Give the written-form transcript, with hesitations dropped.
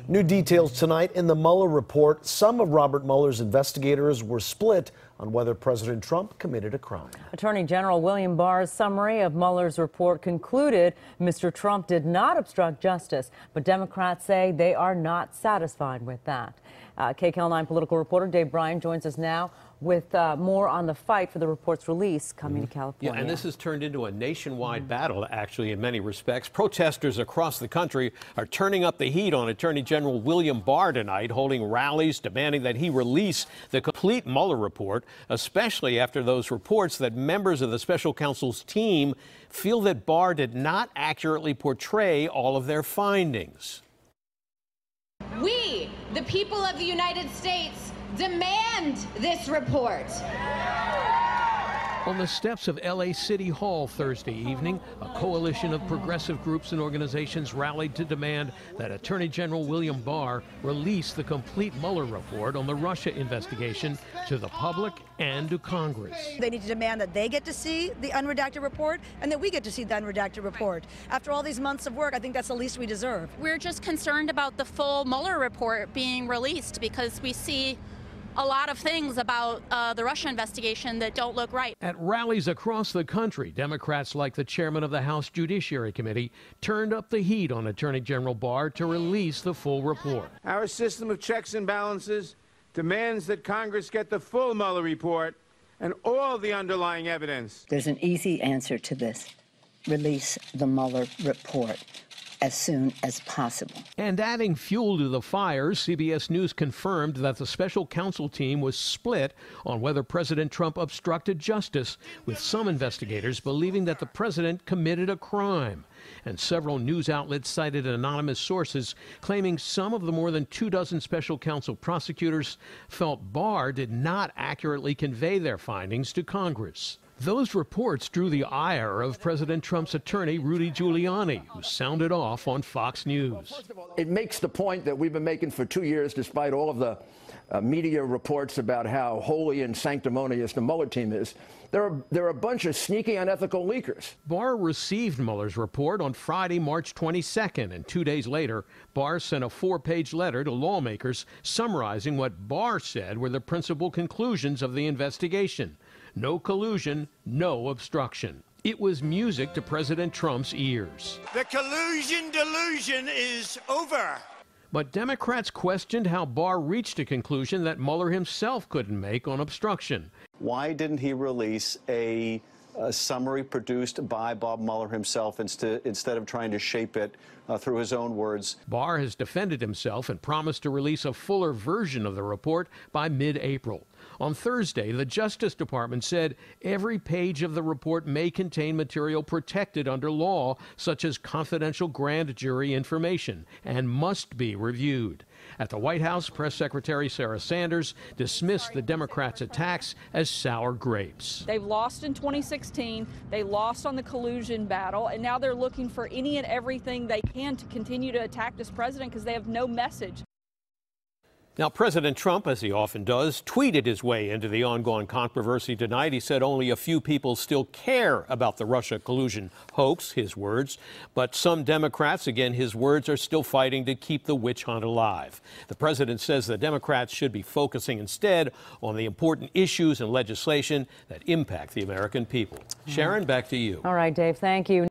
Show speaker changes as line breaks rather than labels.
New details tonight in the Mueller report. Some of Robert Mueller's investigators were split on whether President Trump committed a crime.
Attorney General William Barr's summary of Mueller's report concluded Mr. Trump did not obstruct justice, but Democrats say they are not satisfied with that. KCAL 9 political reporter Dave Bryan joins us now with more on the fight for the report's release coming to California.
Yeah, and this has turned into a nationwide battle, actually, in many respects. Protesters across the country are turning up the heat on Attorney General William Barr tonight, holding rallies demanding that he release the complete Mueller report, especially after those reports that members of the special counsel's team feel that Barr did not accurately portray all of their findings.
We, the people of the United States, demand this report.
On the steps of L.A. City Hall Thursday evening, a coalition of progressive groups and organizations rallied to demand that Attorney General William Barr release the complete Mueller report on the Russia investigation to the public and to Congress.
They need to demand that they get to see the unredacted report and that we get to see the unredacted report. After all these months of work, I think that's the least we deserve.
We're just concerned about the full Mueller report being released because we see a lot of things about the Russia investigation that don't look right.
At rallies across the country, Democrats like the chairman of the House Judiciary Committee turned up the heat on Attorney General Barr to release the full report.
Our system of checks and balances demands that Congress get the full Mueller report and all the underlying evidence.
There's an easy answer to this. Release the Mueller report as soon as possible.
And adding fuel to the fire, CBS News confirmed that the special counsel team was split on whether President Trump obstructed justice, with some investigators believing that the president committed a crime. And several news outlets cited anonymous sources claiming some of the more than 24 special counsel prosecutors felt Barr did not accurately convey their findings to Congress. Those reports drew the ire of President Trump's attorney, Rudy Giuliani, who sounded off on Fox News.
It makes the point that we've been making for 2 years, despite all of the media reports about how holy and sanctimonious the Mueller team is. They're a bunch of sneaky, unethical leakers.
Barr received Mueller's report on Friday, March 22nd, and 2 days later, Barr sent a 4-page letter to lawmakers summarizing what Barr said were the principal conclusions of the investigation. No collusion, no obstruction. It was music to President Trump's ears.
The collusion delusion is over.
But Democrats questioned how Barr reached a conclusion that Mueller himself couldn't make on obstruction.
Why didn't he release a summary produced by Bob Mueller himself instead of trying to shape it through his own words?
Barr has defended himself and promised to release a fuller version of the report by mid-April. On Thursday, the Justice Department said every page of the report may contain material protected under law, such as confidential grand jury information, and must be reviewed. At the White House, Press Secretary Sarah Sanders dismissed the Democrats' attacks as sour grapes.
They've lost in 2016, they lost on the collusion battle, and now they're looking for any and everything they can to continue to attack this president because they have no message.
Now, President Trump, as he often does, tweeted his way into the ongoing controversy tonight. He said only a few people still care about the Russia collusion hoax, his words. But some Democrats, again, his words, are still fighting to keep the witch hunt alive. The president says the Democrats should be focusing instead on the important issues and legislation that impact the American people. Sharon, back to you.
All right, Dave, thank you.